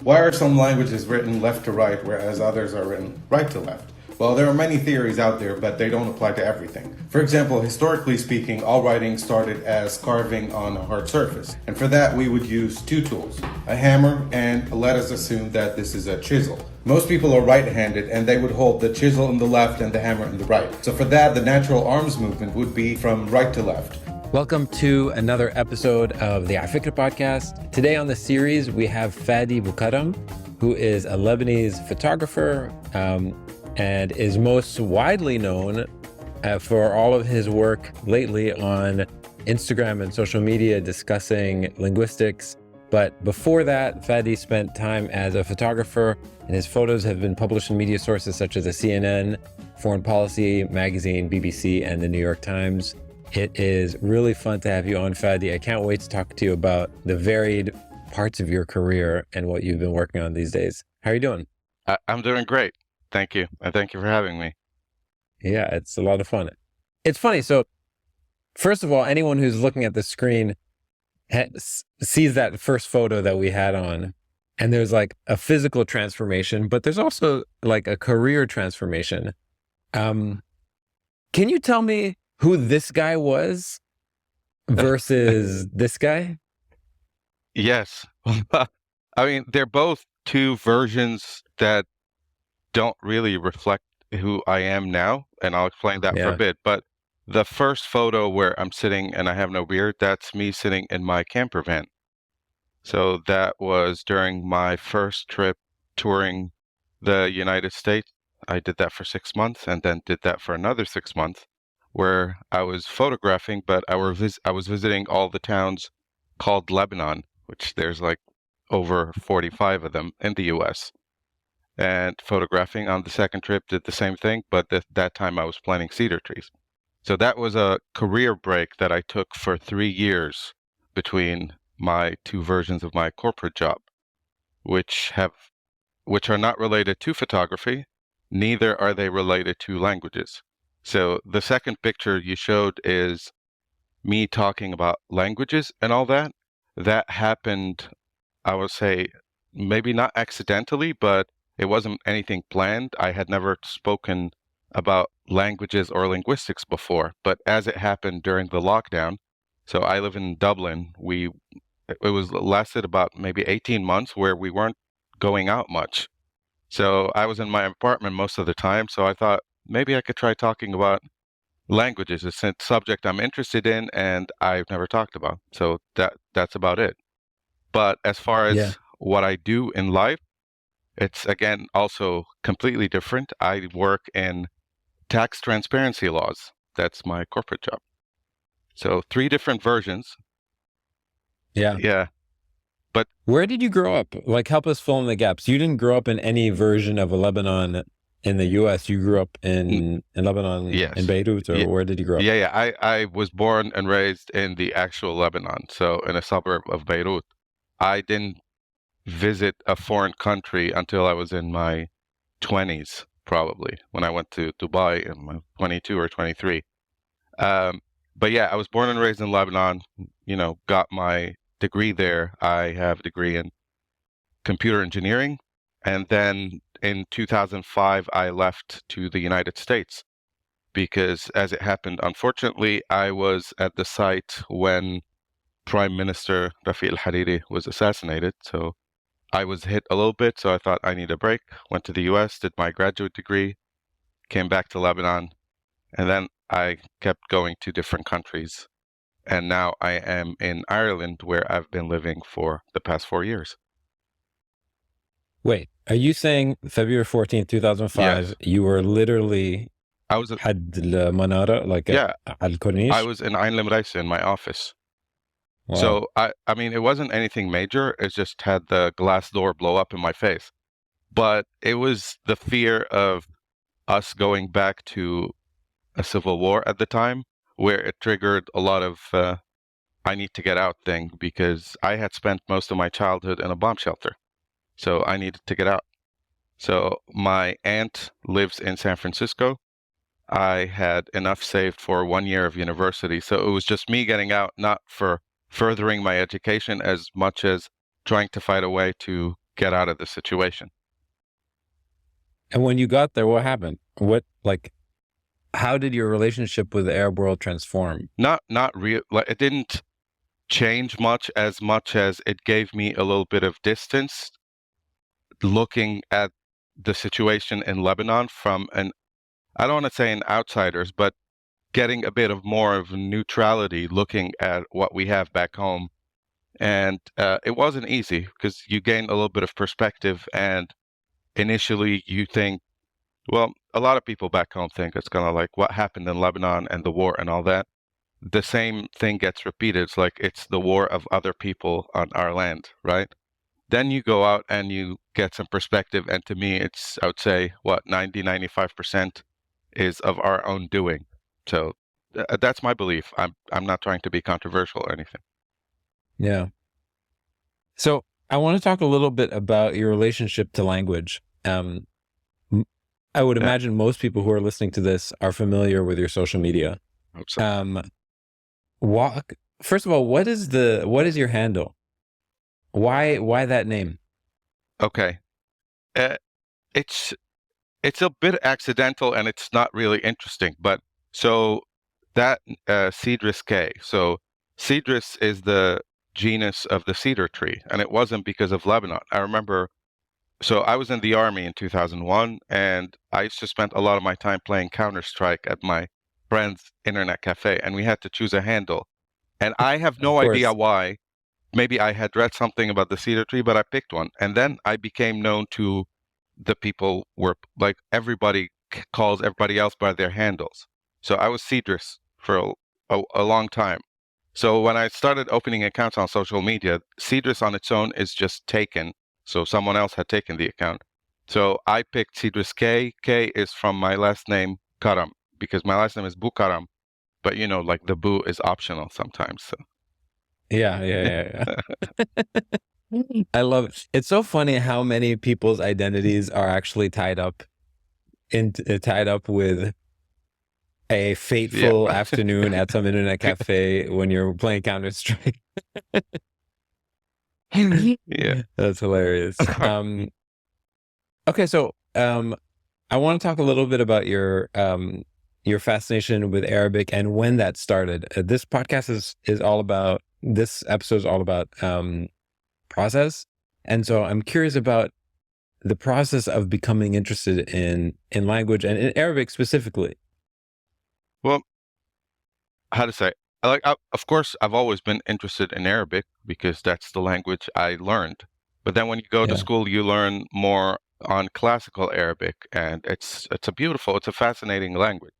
Why are some languages written left to right, whereas others are written right to left? Well, there are many theories out there, but they don't apply to everything. For example, historically speaking, all writing started as carving on a hard surface. And for that, we would use two tools, a hammer, and let us assume that this is a chisel. Most people are right-handed, and they would hold the chisel in the left and the hammer in the right. So for that, the natural arms movement would be from right to left. Welcome to another episode of the afikra podcast. Today on the series, we have Fadi Boukaram, who is a Lebanese photographer and is most widely known for all of his work lately on Instagram and social media discussing linguistics. But before that, Fadi spent time as a photographer, and his photos have been published in media sources such as the CNN, Foreign Policy Magazine, BBC, and the New York Times. It is really fun to have you on, Fadi. I can't wait to talk to you about the varied parts of your career and what you've been working on these days. How are you doing? I'm doing great. Thank you. And thank you for having me. Yeah, it's a lot of fun. It's funny. So first of all, anyone who's looking at the screen sees that first photo that we had on, and there's like a physical transformation, but there's also like a career transformation. Can you tell me who this guy was versus this guy? Yes. I mean, they're both two versions that don't really reflect who I am now, and I'll explain that for a bit. But the first photo where I'm sitting and I have no beard, that's me sitting in my camper van. So that was during my first trip touring the United States. I did that for 6 months and then did that for another 6 months, where I was photographing, but I was visiting all the towns called Lebanon, which there's like over 45 of them in the US. And photographing on the second trip, did the same thing, but that time I was planting cedar trees. So that was a career break that I took for 3 years between my two versions of my corporate job, which are not related to photography, neither are they related to languages. So the second picture you showed is me talking about languages and all that. That happened, I would say, maybe not accidentally, but it wasn't anything planned. I had never spoken about languages or linguistics before, but as it happened during the lockdown, so I live in Dublin, it lasted about maybe 18 months where we weren't going out much. So I was in my apartment most of the time, so I thought maybe I could try talking about languages. It's a subject I'm interested in and I've never talked about. So that's about it. But as far as what I do in life, it's again also completely different. I work in tax transparency laws. That's my corporate job. So 3 different versions. Yeah. But where did you grow up? Like, help us fill in the gaps. You didn't grow up in any version of a Lebanon in the US. You grew up in Lebanon, yes. In Beirut, or where did you grow up? Yeah. I was born and raised in the actual Lebanon, so in a suburb of Beirut. I didn't visit a foreign country until I was in my 20s, probably, when I went to Dubai in my 22 or 23. But yeah, I was born and raised in Lebanon, got my degree there. I have a degree in computer engineering. And then in 2005, I left to the United States because, as it happened, unfortunately, I was at the site when Prime Minister Rafi al-Hariri was assassinated. So I was hit a little bit, so I thought I need a break. Went to the US, did my graduate degree, came back to Lebanon, and then I kept going to different countries. And now I am in Ireland, where I've been living for the past 4 years. Wait, are you saying February 14th, 2005, you were literally had Manara, like Al-Corniche? I was in Ain Limraisa in my office. Wow. So, I mean, it wasn't anything major. It just had the glass door blow up in my face. But it was the fear of us going back to a civil war at the time, where it triggered a lot of I need to get out thing, because I had spent most of my childhood in a bomb shelter. So I needed to get out. So my aunt lives in San Francisco. I had enough saved for 1 year of university. So it was just me getting out, not for furthering my education as much as trying to find a way to get out of the situation. And when you got there, what happened? How did your relationship with the Arab world transform? Not real. Like, it didn't change much as it gave me a little bit of distance looking at the situation in Lebanon from I don't want to say an outsider's, but getting a bit of more of neutrality looking at what we have back home. And it wasn't easy because you gain a little bit of perspective, and initially you think, well, a lot of people back home think it's kind of like what happened in Lebanon and the war and all that. The same thing gets repeated. It's like it's the war of other people on our land, right? Then you go out and you get some perspective, and to me, it's, I would say, what, 95% is of our own doing. So that's my belief. I'm not trying to be controversial or anything. Yeah. So I want to talk a little bit about your relationship to language. I would imagine most people who are listening to this are familiar with your social media. I hope so. First of all, what is your handle? Why that name? Okay. It's a bit accidental and it's not really interesting, but so that Ardeshawke. So cedrus is the genus of the cedar tree, and it wasn't because of Lebanon. I remember, so I was in the army in 2001, and I used to spend a lot of my time playing Counter-Strike at my friend's internet cafe, and we had to choose a handle. And I have no idea why. Maybe I had read something about the cedar tree, but I picked one. And then I became known to the people where, like, everybody calls everybody else by their handles. So I was Cedrus for a long time. So when I started opening accounts on social media, Cedrus on its own is just taken. So someone else had taken the account. So I picked Cedrus K. K is from my last name, Karam, because my last name is Boukaram. But, you know, like the boo is optional sometimes. So. Yeah. I love it. It's so funny how many people's identities are actually tied up with a fateful afternoon at some internet cafe when you're playing Counter-Strike. Yeah, that's hilarious. Okay, so I want to talk a little bit about your fascination with Arabic and when that started. This podcast is all about. This episode is all about process, and so I'm curious about the process of becoming interested in language and in Arabic specifically. Well, how to say? Of course, I've always been interested in Arabic because that's the language I learned. But then when you go to school, you learn more on classical Arabic, and it's a fascinating language.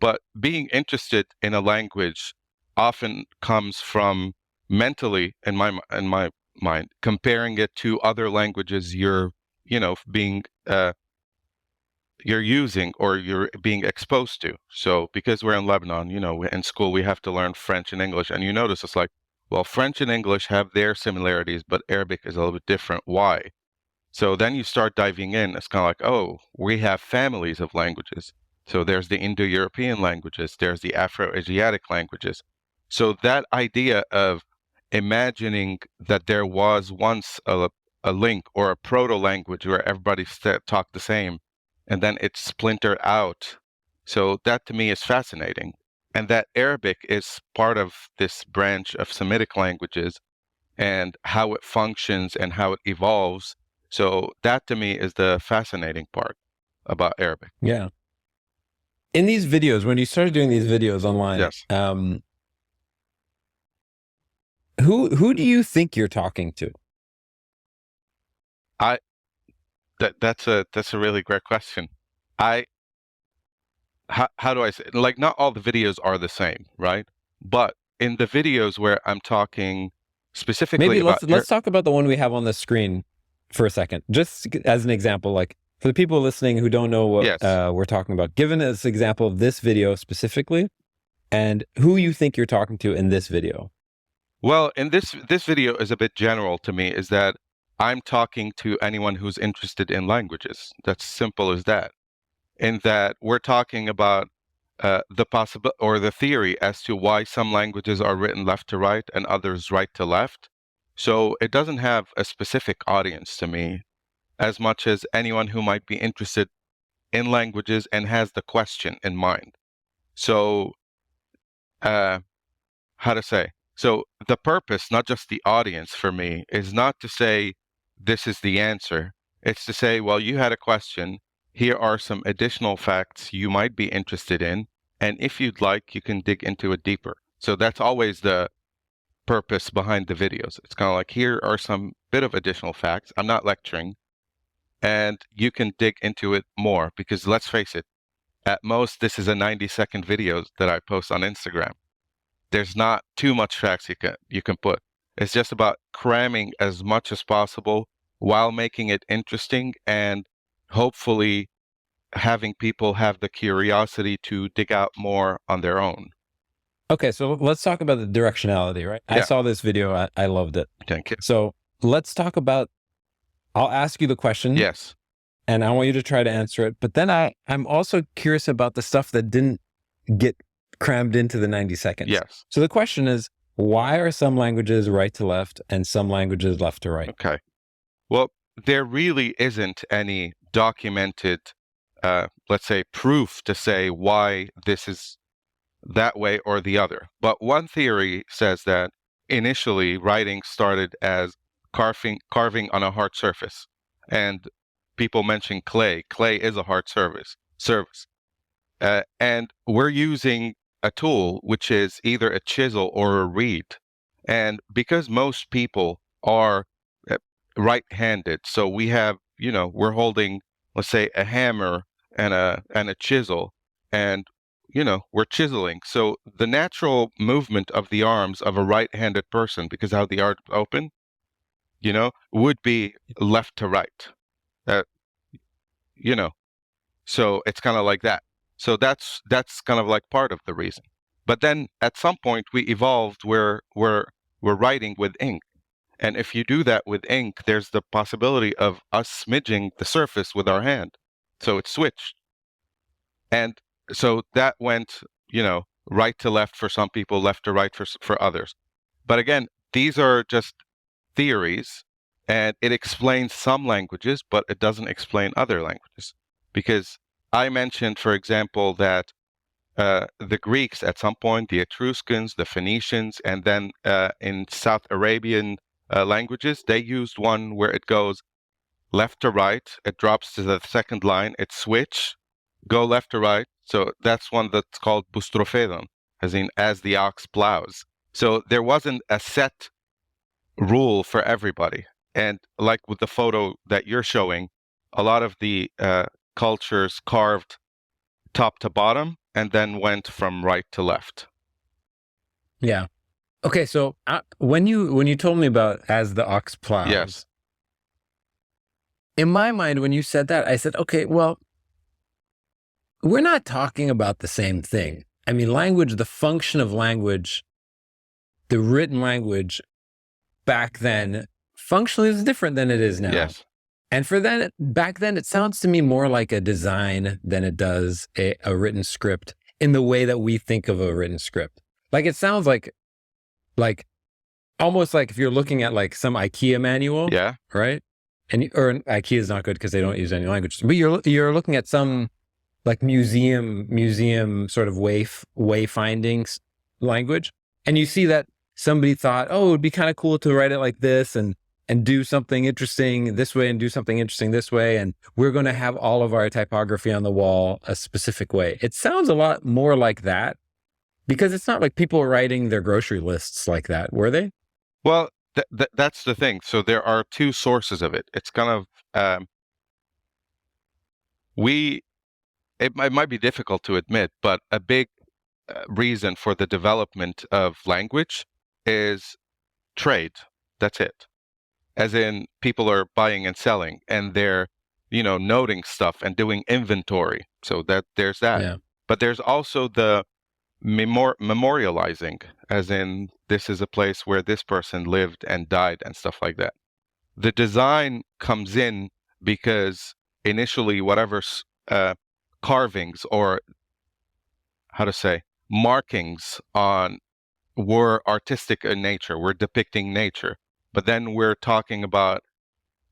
But being interested in a language often comes from mentally, in my mind, comparing it to other languages you're using or you're being exposed to. So because we're in Lebanon, in school we have to learn French and English, and you notice it's like, well, French and English have their similarities, but Arabic is a little bit different. Why? So then you start diving in. It's kind of like, oh, we have families of languages. So there's the Indo-European languages, there's the Afro-Asiatic languages. So that idea of imagining that there was once a link or a proto-language where everybody talked the same, and then it splintered out. So that to me is fascinating. And that Arabic is part of this branch of Semitic languages and how it functions and how it evolves. So that to me is the fascinating part about Arabic. Yeah. In these videos, when you started doing these videos online, yes. Who do you think you're talking to? That's a really great question. How do I say it? Like, not all the videos are the same, right? But in the videos where I'm talking specifically maybe about let's talk about the one we have on the screen for a second, just as an example, like for the people listening who don't know what we're talking about. Given us an example of this video specifically, and who you think you're talking to in this video. Well, in this video is a bit general to me, is that I'm talking to anyone who's interested in languages. That's simple as that. In that we're talking about the possible or the theory as to why some languages are written left to right and others right to left. So it doesn't have a specific audience to me as much as anyone who might be interested in languages and has the question in mind. So, uh, how to say? So the purpose, not just the audience for me, is not to say this is the answer. It's to say, well, you had a question. Here are some additional facts you might be interested in. And if you'd like, you can dig into it deeper. So that's always the purpose behind the videos. It's kind of like, here are some bit of additional facts. I'm not lecturing. And you can dig into it more because let's face it, at most, this is a 90-second video that I post on Instagram. There's not too much facts you can put. It's just about cramming as much as possible while making it interesting and hopefully having people have the curiosity to dig out more on their own. Okay, so let's talk about the directionality, right? Yeah. I saw this video. I loved it. Thank you. So let's talk about, I'll ask you the question. Yes. And I want you to try to answer it. But then I'm also curious about the stuff that didn't get crammed into the 90 seconds. Yes. So the question is, why are some languages right to left and some languages left to right? Okay. Well, there really isn't any documented, let's say, proof to say why this is that way or the other. But one theory says that initially writing started as carving on a hard surface. And people mention clay. Clay is a hard surface. And we're using a tool which is either a chisel or a reed. And because most people are right-handed, so we have, we're holding, let's say, a hammer and a chisel, and we're chiseling. So the natural movement of the arms of a right-handed person, because how the arms open, would be left to right. So it's kind of like that. So that's kind of like part of the reason. But then at some point we evolved where we're writing with ink. And if you do that with ink, there's the possibility of us smidging the surface with our hand. So it switched. And so that went, right to left for some people, left to right for others. But again, these are just theories, and it explains some languages, but it doesn't explain other languages. Because I mentioned, for example, that the Greeks at some point, the Etruscans, the Phoenicians, and then in South Arabian languages, they used one where it goes left to right, it drops to the second line, it switch, go left to right. So that's one that's called boustrophédon, as in as the ox plows. So there wasn't a set rule for everybody. And like with the photo that you're showing, a lot of the cultures carved top to bottom and then went from right to left. Yeah. Okay. So when you told me about as the ox plows, yes, in my mind, when you said that, I said, okay, well, we're not talking about the same thing. I mean, language, the function of language, the written language back then functionally is different than it is now. Yes. And for that, back then, it sounds to me more like a design than it does a written script in the way that we think of a written script. Like, it sounds like almost like if you're looking at like some IKEA manual, Yeah. right? Or IKEA is not good because they don't use any language, but you're looking at some like museum sort of wayfinding language, and you see that somebody thought, oh, it would be kind of cool to write it like this and do something interesting this way and do something interesting this way. And we're going to have all of our typography on the wall a specific way. It sounds a lot more like that because it's not like people writing their grocery lists like that, were they? Well, that's the thing. So there are two sources of it. It's kind of, it might be difficult to admit, but a big reason for the development of language is trade. That's it. As in, people are buying and selling, and they're, noting stuff and doing inventory. So there's that. Yeah. But there's also the memorializing, as in, this is a place where this person lived and died and stuff like that. The design comes in because initially, whatever carvings or markings on were artistic in nature, were depicting nature. But then we're talking about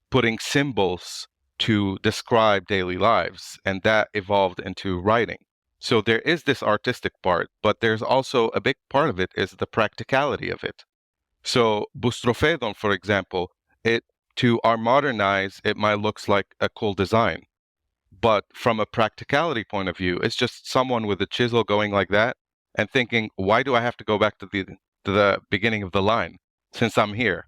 putting symbols to describe daily lives, and that evolved into writing. So there is this artistic part, but there's also a big part of it is the practicality of it. So Bustrofedon, for example, to our modern eyes, it might looks like a cool design. But from a practicality point of view, it's just someone with a chisel going like that and thinking, why do I have to go back to the beginning of the line since I'm here?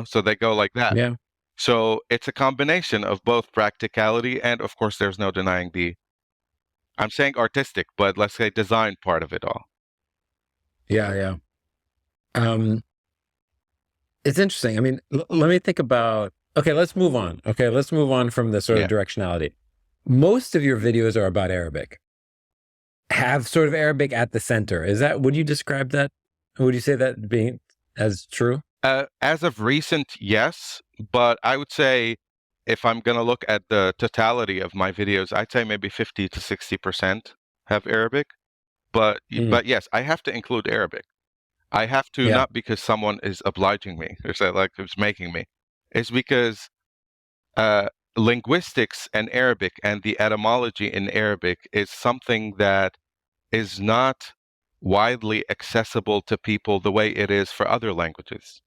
So they go like that. Yeah. So it's a combination of both practicality and, of course, there's no denying I'm saying artistic, but let's say design part of it all. Yeah. It's interesting. I mean, let me think about, okay, let's move on. Okay, let's move on from the sort of directionality. Most of your videos are about Arabic, have sort of Arabic at the center. Would you describe that? Would you say that being as true? As of recent, yes, but I would say if I'm going to look at the totality of my videos, I'd say maybe 50 to 60% have Arabic. But yes, I have to include Arabic. I have to, not because someone is obliging me or say like it's making me. It's because linguistics and Arabic and the etymology in Arabic is something that is not widely accessible to people the way it is for other languages.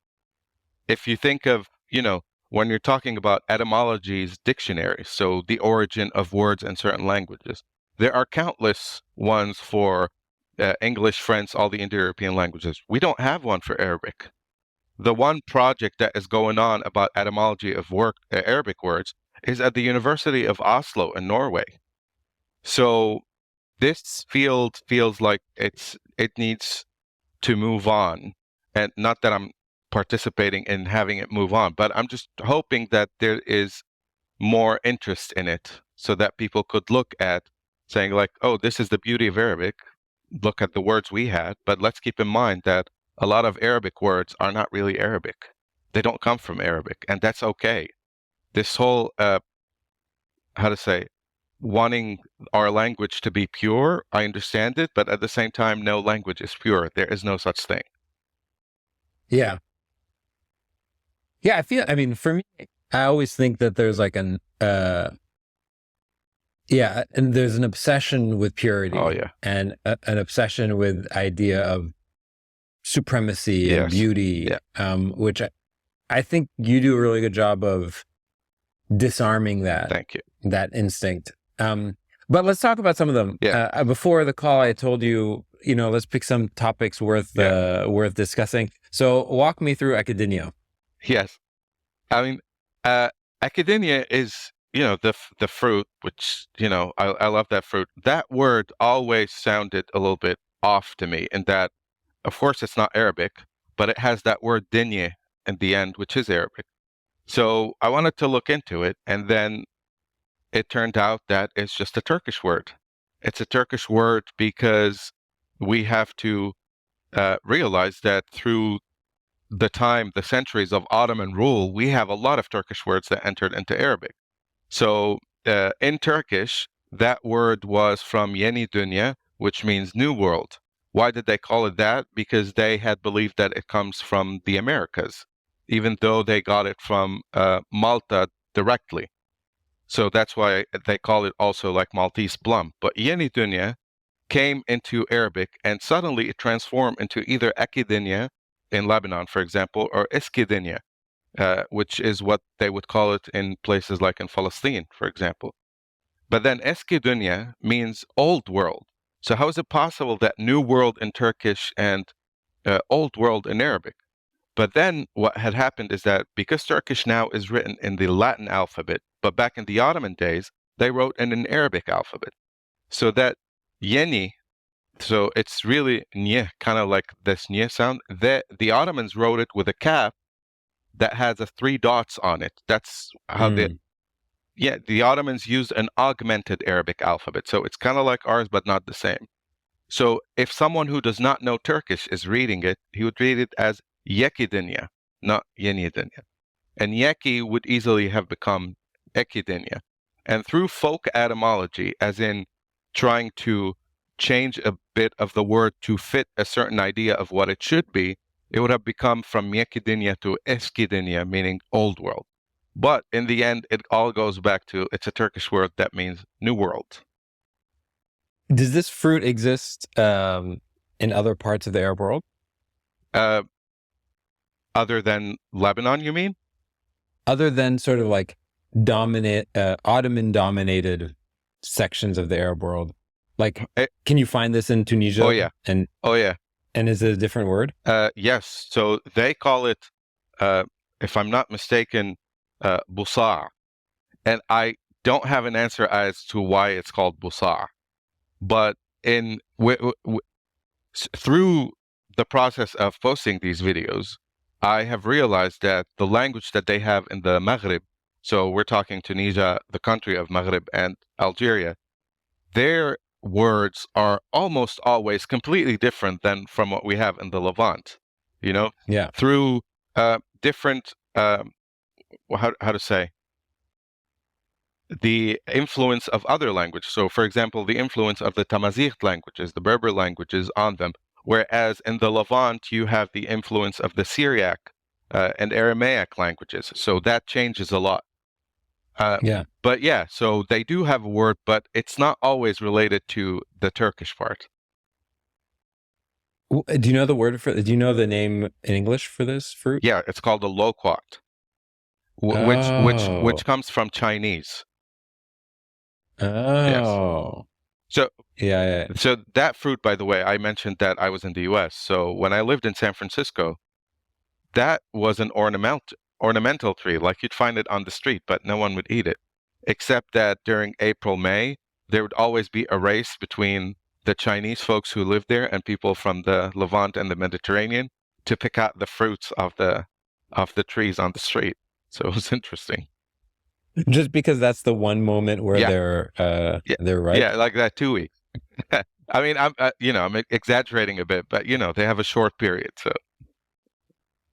If you think of, when you're talking about etymologies, dictionaries, so the origin of words in certain languages, there are countless ones for English, French, all the Indo-European languages. We don't have one for Arabic. The one project that is going on about etymology of Arabic words is at the University of Oslo in Norway. So this field feels like it needs to move on, and not that I'm participating in having it move on, but I'm just hoping that there is more interest in it so that people could look at saying like, oh, this is the beauty of Arabic. Look at the words we had, but let's keep in mind that a lot of Arabic words are not really Arabic. They don't come from Arabic, and that's okay. This whole, wanting our language to be pure, I understand it, but at the same time, no language is pure. There is no such thing. Yeah. Yeah, I mean, for me, I always think that there's like and there's an obsession with purity. Oh, yeah. And an obsession with idea of supremacy and beauty, which I think you do a really good job of disarming that. Thank you. That instinct. But let's talk about some of them. Yeah. Before the call, I told you, let's pick some topics worth discussing. So walk me through academia. Yes. I mean, academia is, the fruit, which, I love that fruit. That word always sounded a little bit off to me in that, of course, it's not Arabic, but it has that word dinye in the end, which is Arabic. So I wanted to look into it, and then it turned out that it's just a Turkish word. It's a Turkish word because we have to realize that through the centuries of Ottoman rule, we have a lot of Turkish words that entered into Arabic. So in Turkish, that word was from Yeni Dünya, which means new world. Why did they call it that? Because they had believed that it comes from the Americas, even though they got it from Malta directly. So that's why they call it also like Maltese plum. But Yeni Dünya came into Arabic, and suddenly it transformed into either Akidinya in Lebanon, for example, or Eskidinya, which is what they would call it in places like in Palestine, for example. But then Eskidinya means old world. So how is it possible that new world in Turkish and old world in Arabic? But then what had happened is that because Turkish now is written in the Latin alphabet, but back in the Ottoman days, they wrote in an Arabic alphabet. So that Yeni, so it's really nye, kind of like this nye sound. The Ottomans wrote it with a cap that has 3 dots on it. That's how the Ottomans used an augmented Arabic alphabet. So it's kind of like ours, but not the same. So if someone who does not know Turkish is reading it, he would read it as Yekidinya, not Yenidinya. And Yeki would easily have become Ekidinya. And through folk etymology, as in trying to change a bit of the word to fit a certain idea of what it should be, it would have become from Miekidinya to Eskidinya, meaning old world. But in the end, it all goes back to, it's a Turkish word that means new world. Does this fruit exist in other parts of the Arab world? Other than Lebanon, you mean? Other than sort of like Ottoman-dominated sections of the Arab world. Like, can you find this in Tunisia? Oh, yeah. And is it a different word? Yes. So they call it, if I'm not mistaken, busa'. And I don't have an answer as to why it's called busa'. But through the process of posting these videos, I have realized that the language that they have in the Maghrib, so we're talking Tunisia, the country of Maghrib, and Algeria, their words are almost always completely different than from what we have in the Levant, you know? Yeah. Through different, how to say, the influence of other languages. So, for example, the influence of the Tamazight languages, the Berber languages on them, whereas in the Levant, you have the influence of the Syriac and Aramaic languages. So that changes a lot. But yeah, so they do have a word, but it's not always related to the Turkish part. Do you know the word for? Do you know the name in English for this fruit? Yeah, it's called a loquat, which comes from Chinese. Oh. Yes. So So that fruit, by the way, I mentioned that I was in the U.S. So when I lived in San Francisco, that was an ornamental tree, like you'd find it on the street, but no one would eat it. Except that during April, May, there would always be a race between the Chinese folks who lived there and people from the Levant and the Mediterranean to pick out the fruits of the trees on the street. So it was interesting. Just because that's the one moment where they're right. Yeah, like that 2 weeks. I mean, I'm exaggerating a bit, but they have a short period, so.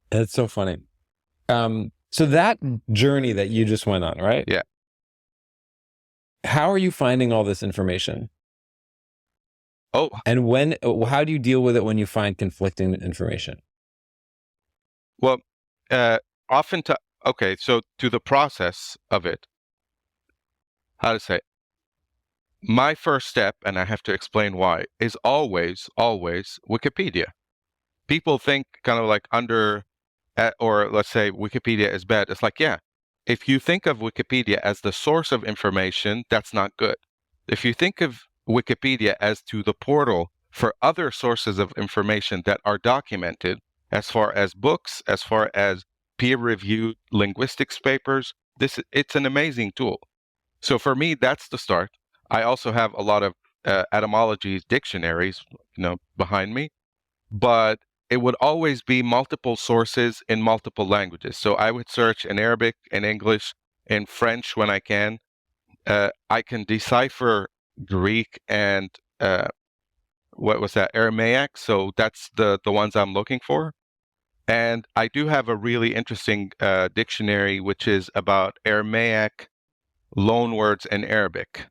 That's so funny. So that journey that you just went on, right? Yeah. How are you finding all this information? Oh. And how do you deal with it when you find conflicting information? Well, okay, so to the process of it, how to say, my first step, and I have to explain why, is always Wikipedia. People think kind of like or let's say Wikipedia is bad. It's like, yeah, if you think of Wikipedia as the source of information, that's not good. If you think of Wikipedia as to the portal for other sources of information that are documented, as far as books, as far as peer-reviewed linguistics papers, it's an amazing tool. So for me, that's the start. I also have a lot of etymology dictionaries, behind me, but it would always be multiple sources in multiple languages. So I would search in Arabic, in English, in French when I can. I can decipher Greek and Aramaic. So that's the ones I'm looking for. And I do have a really interesting dictionary, which is about Aramaic loanwords in Arabic.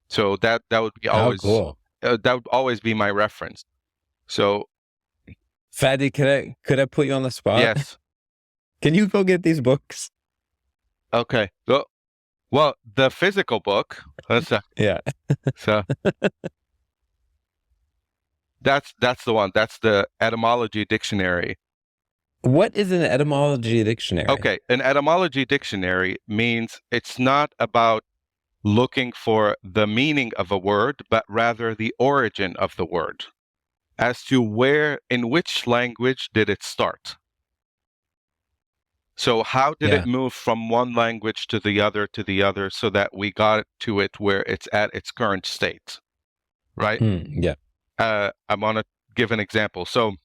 So that would be always cool. That would always be my reference. So, Fadi, could I put you on the spot? Yes. Can you go get these books? Okay. Well, the physical book. Yeah. So that's the one. That's the etymology dictionary. What is an etymology dictionary? Okay, an etymology dictionary means it's not about looking for the meaning of a word, but rather the origin of the word, as to in which language did it start. So how did it move from one language to the other so that we got to it where it's at its current state, right? Yeah. I want to give an example. So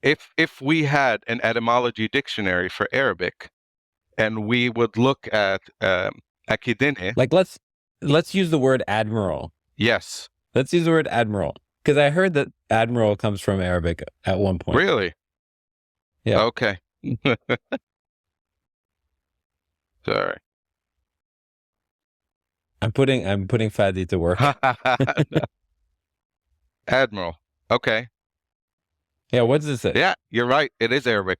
if we had an etymology dictionary for Arabic, and we would look at akidine. Like let's use the word admiral. Yes. Let's use the word admiral, because I heard that admiral comes from Arabic at one point. Really? Yeah. Okay. Sorry. I'm putting Fadi to work. Admiral. Okay. Yeah, what does it say? Yeah, you're right. It is Arabic.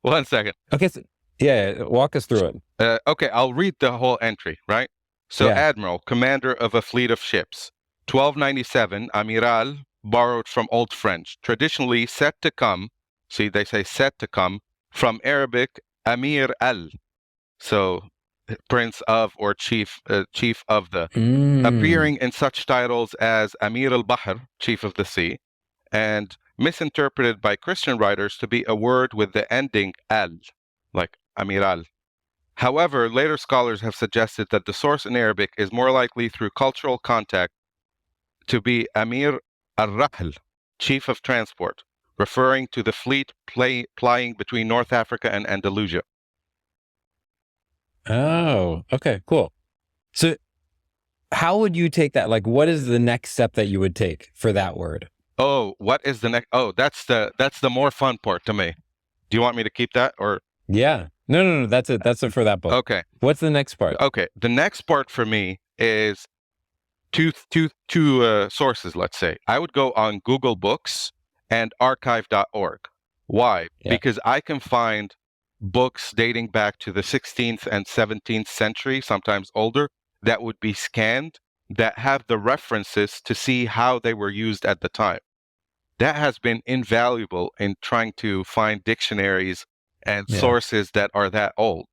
1 second. Okay, so, yeah, walk us through it. Okay, I'll read the whole entry, right? So, Yeah. Admiral, commander of a fleet of ships. 1297, Amiral, borrowed from Old French. Traditionally set to come, see, they say set to come, from Arabic, Amir al. So, prince of or chief of the. Appearing in such titles as Amir al-Bahr, chief of the sea, and misinterpreted by Christian writers to be a word with the ending al, like Amiral. However, later scholars have suggested that the source in Arabic is more likely through cultural contact to be Amir al-Rahl, chief of transport, referring to the fleet plying between North Africa and Andalusia. Oh, okay, cool. So how would you take that? Like, what is the next step that you would take for that word? Oh, what is the next? Oh, that's the more fun part to me. Do you want me to keep that or? Yeah. No. That's it. That's it for that book. Okay. What's the next part? Okay. The next part for me is two sources, let's say. I would go on Google Books and archive.org. Why? Yeah. Because I can find books dating back to the 16th and 17th century, sometimes older, that would be scanned, that have the references to see how they were used at the time. That has been invaluable in trying to find dictionaries and sources that are that old.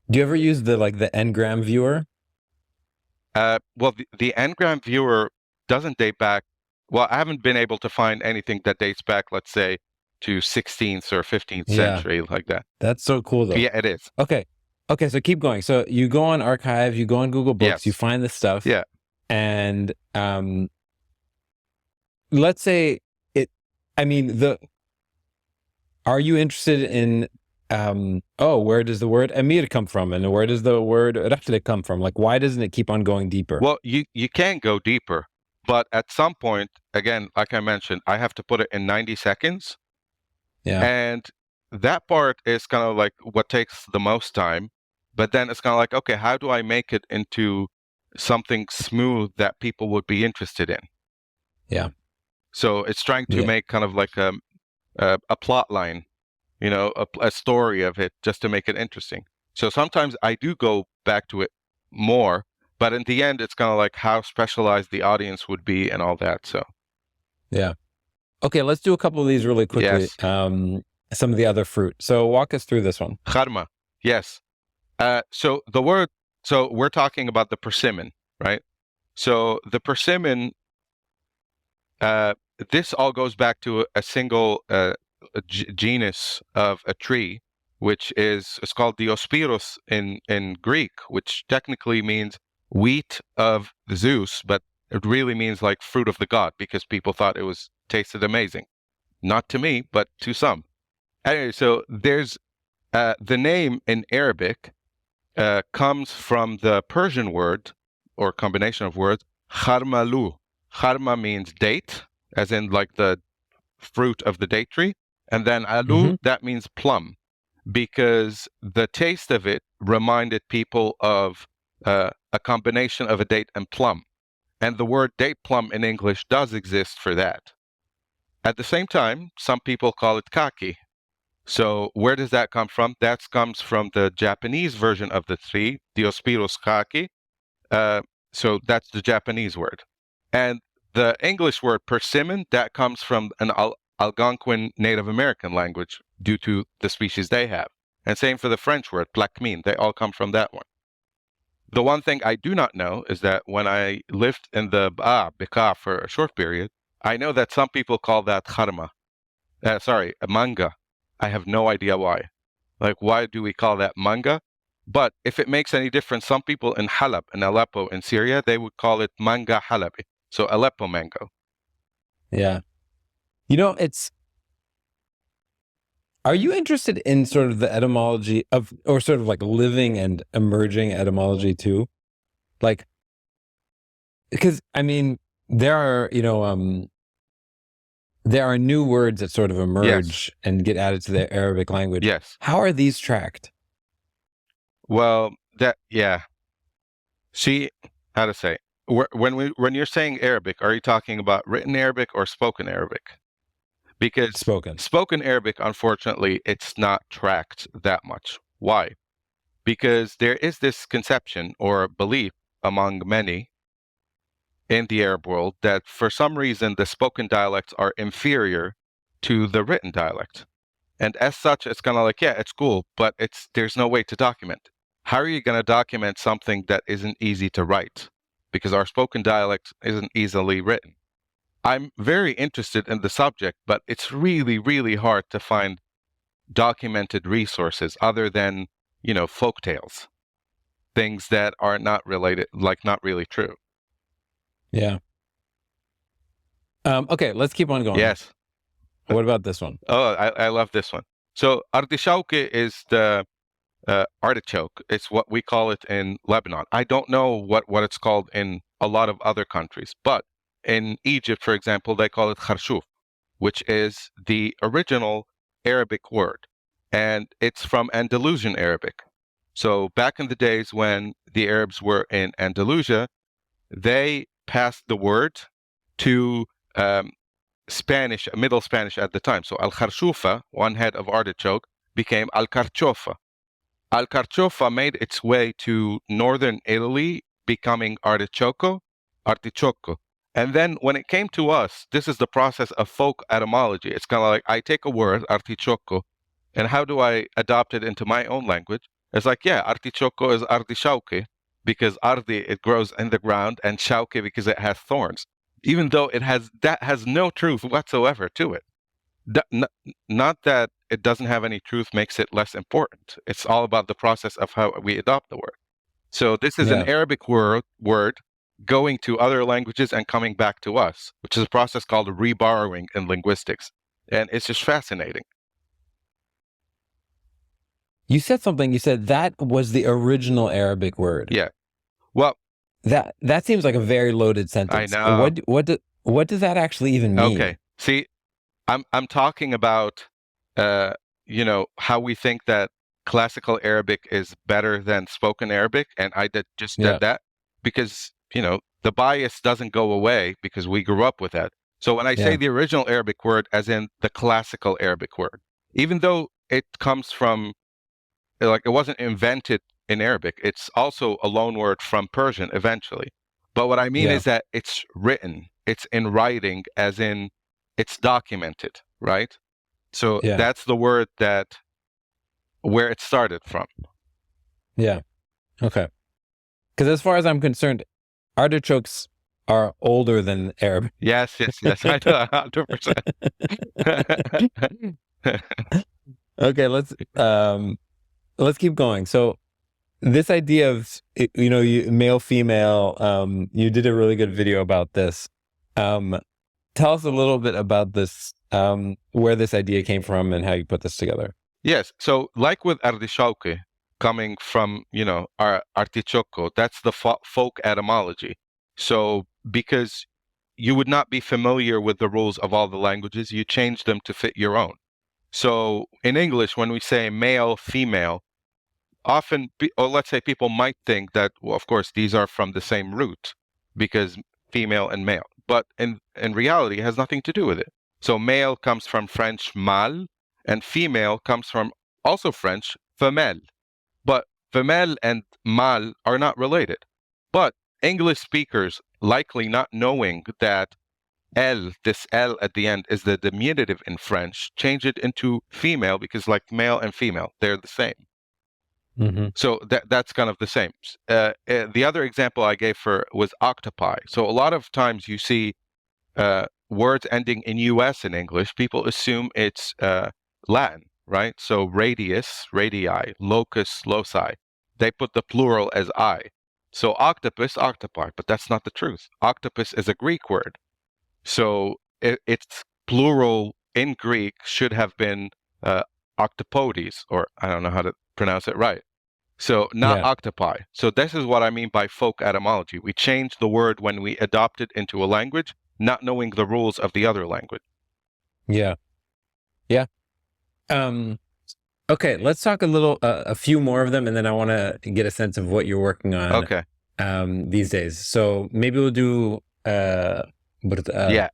Do you ever use the Ngram viewer? Well, the Ngram viewer doesn't date back. Well, I haven't been able to find anything that dates back, let's say, to 16th or 15th century like that. That's so cool, though. Yeah, it is. Okay, so keep going. So you go on Archive, you go on Google Books, you find this stuff. Yeah. And let's say it, I mean, are you interested in, where does the word Amir come from? And where does the word Rahle come from? Like, why doesn't it keep on going deeper? Well, you can go deeper, but at some point, again, like I mentioned, I have to put it in 90 seconds. Yeah. And that part is kind of like what takes the most time. But then it's kind of like, okay, how do I make it into something smooth that people would be interested in? Yeah. So it's trying to make kind of like a plot line, you know, a story of it just to make it interesting. So sometimes I do go back to it more, but in the end, it's kind of like how specialized the audience would be and all that. So, yeah. Okay, let's do a couple of these really quickly. Yes. Some of the other fruit. So walk us through this one. Kharma. Yes. So we're talking about the persimmon, right? So the persimmon, this all goes back to a single genus of a tree, which is called Diospyros in Greek, which technically means wheat of Zeus, but it really means like fruit of the god because people thought it tasted amazing. Not to me, but to some. Anyway, so there's the name in Arabic comes from the Persian word or combination of words kharmalu. Kharma means date, as in like the fruit of the date tree, and then alu, that means plum, because the taste of it reminded people of a combination of a date and plum. And the word date plum in English does exist for that. At the same time, some people call it kaki. So where does that come from? That comes from the Japanese version of the tree, Diospyros kaki. So that's the Japanese word. And the English word persimmon, that comes from an Algonquin Native American language due to the species they have. And same for the French word, plaquemine. They all come from that one. The one thing I do not know is that when I lived in the Beka for a short period, I know that some people call that kharma. Manga. I have no idea why. Like, why do we call that manga? But if it makes any difference, some people in Halab, in Aleppo, in Syria, they would call it manga halabi. So Aleppo mango. Yeah. You know, are you interested in sort of the etymology of, or sort of like living and emerging etymology too? Like, because I mean, there are, there are new words that sort of emerge and get added to the Arabic language. Yes. How are these tracked? Well, see, how to say, when you're saying Arabic, are you talking about written Arabic or spoken Arabic? because spoken Arabic, unfortunately, it's not tracked that much. Why? Because there is this conception or belief among many in the Arab world that for some reason the spoken dialects are inferior to the written dialect. And as such, it's kind of like, yeah, it's cool, but there's no way to document. How are you going to document something that isn't easy to write? Because our spoken dialect isn't easily written. I'm very interested in the subject, but it's really, really hard to find documented resources other than, folk tales, things that are not related, like not really true. Yeah. Okay, let's keep on going. Yes. What about this one? Oh, I love this one. So Ardeshawke is the artichoke. It's what we call it in Lebanon. I don't know what it's called in a lot of other countries, but in Egypt, for example, they call it kharshuf, which is the original Arabic word. And it's from Andalusian Arabic. So back in the days when the Arabs were in Andalusia, they passed the word to Spanish, Middle Spanish at the time. So al-kharshufa, one head of artichoke, became al-karchofa. Al-karchofa made its way to northern Italy, becoming artichoke. And then when it came to us, this is the process of folk etymology. It's kind of like I take a word, artichoke, and how do I adopt it into my own language? It's like, yeah, artichoke is ardeshawke, because ardi, it grows in the ground, and shawke because it has thorns. Even though that has no truth whatsoever to it. Not that it doesn't have any truth makes it less important. It's all about the process of how we adopt the word. So this is an Arabic word going to other languages and coming back to us, which is a process called reborrowing in linguistics. And it's just fascinating. You said something, you said that was the original Arabic word. Yeah. Well, that seems like a very loaded sentence. I know. What does that actually even mean? Okay. See, I'm talking about how we think that classical Arabic is better than spoken Arabic, and I did that because the bias doesn't go away because we grew up with that. So when I say the original Arabic word, as in the classical Arabic word, even though it comes from, like, it wasn't invented in Arabic, it's also a loan word from Persian eventually. But what I mean is that it's written, it's in writing, as in it's documented, right? So that's the word where it started from. Yeah. Okay. Because as far as I'm concerned, artichokes are older than Arabic. Yes. I know, 100%. Okay, let's keep going. So this idea of male female, you did a really good video about this. Tell us a little bit about this, where this idea came from and how you put this together. Yes. So like with Ardeshawke, coming from, our artichoke, that's the folk etymology. So because you would not be familiar with the rules of all the languages, you change them to fit your own. So in English, when we say male, female, often, or let's say people might think that, well, of course, these are from the same root because female and male. But in reality, it has nothing to do with it. So male comes from French mâle, and female comes from also French femelle. But femelle and mâle are not related. But English speakers, likely not knowing that this L at the end is the diminutive in French, change it into female because like male and female, they're the same. Mm-hmm. So that's kind of the same. The other example I gave was octopi. So a lot of times you see words ending in US in English, people assume it's Latin, right? So radius, radii, locus, loci. They put the plural as I. So octopus, octopi, but that's not the truth. Octopus is a Greek word. So its plural in Greek should have been octopodes, or I don't know how to pronounce it right. So not octopi. So this is what I mean by folk etymology. We change the word when we adopt it into a language, not knowing the rules of the other language. Yeah. Okay, let's talk a few more of them, and then I want to get a sense of what you're working on. Okay. These days. So maybe we'll do Burtan. Yeah.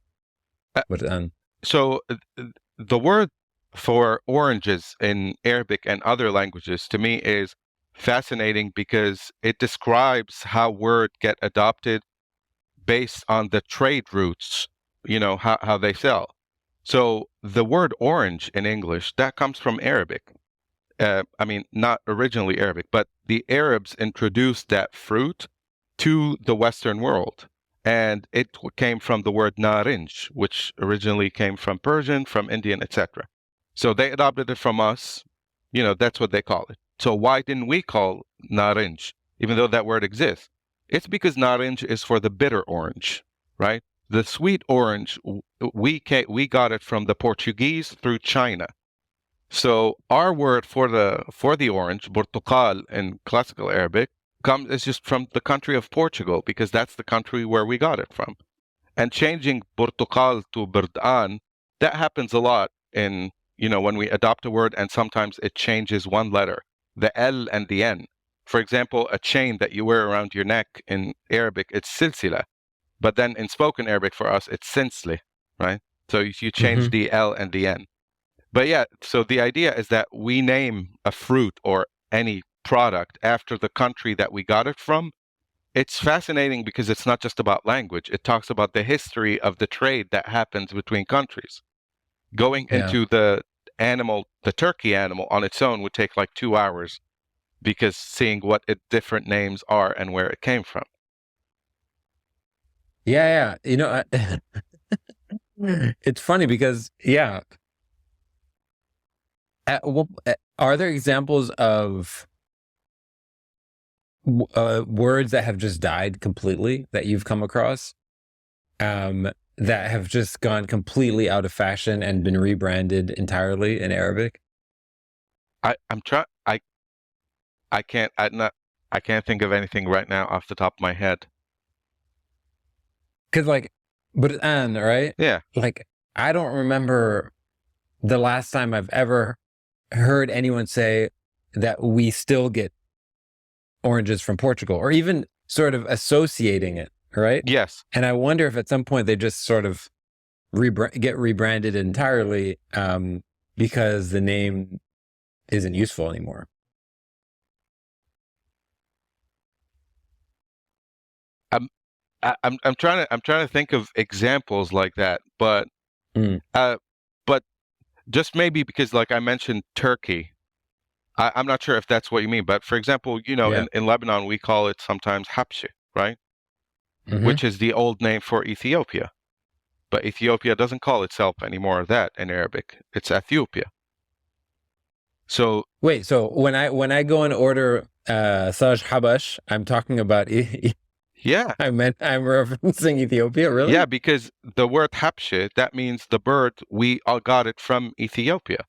Burtan. So the word for oranges in Arabic and other languages to me is fascinating because it describes how words get adopted based on the trade routes, how they sell. So the word orange in English, that comes from Arabic. I mean, not originally Arabic, but the Arabs introduced that fruit to the Western world. And it came from the word narinj, which originally came from Persian, from Indian, etc. So they adopted it from us. That's what they call it. So why didn't we call narinj, even though that word exists? It's because narinj is for the bitter orange, right? The sweet orange, we got it from the Portuguese through China. So our word for the orange, portugal in classical Arabic, is just from the country of Portugal because that's the country where we got it from. And changing portugal to birdan, that happens a lot in when we adopt a word and sometimes it changes one letter, the L and the N. For example, a chain that you wear around your neck in Arabic, it's silsila, but then in spoken Arabic for us, it's sinsli, right? So you change the L and the N. But yeah, so the idea is that we name a fruit or any product after the country that we got it from. It's fascinating because it's not just about language. It talks about the history of the trade that happens between countries. Going into the turkey animal on its own would take like 2 hours because seeing what different names are and where it came from. Yeah. It's funny because, are there examples of words that have just died completely that you've come across, that have just gone completely out of fashion and been rebranded entirely in Arabic? I can't think of anything right now off the top of my head. Cause Bur'an, right? Yeah. Like, I don't remember the last time I've ever heard anyone say that we still get oranges from Portugal, or even sort of associating it, right? Yes. And I wonder if at some point they just sort of get rebranded entirely, because the name isn't useful anymore. I'm trying to think of examples like that, but but just maybe because like I mentioned Turkey, I'm not sure if that's what you mean, but for example, in Lebanon we call it sometimes Habshi, right? Which is the old name for Ethiopia, but Ethiopia doesn't call itself anymore that in Arabic. It's Ethiopia. So wait, so when I go and order Saj Habash, I'm talking about yeah. I'm referencing Ethiopia, really? Yeah, because the word Habshi, that means the bird, we all got it from Ethiopia.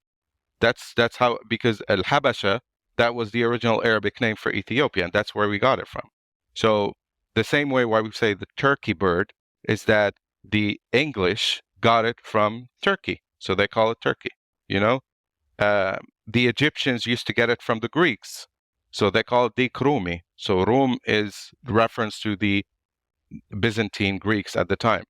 That's how, because Al Habasha, that was the original Arabic name for Ethiopia, and that's where we got it from. So the same way why we say the turkey bird is that the English got it from Turkey, so they call it turkey. The Egyptians used to get it from the Greeks, so they call it dikrumi. So Rum is reference to the Byzantine Greeks at the time.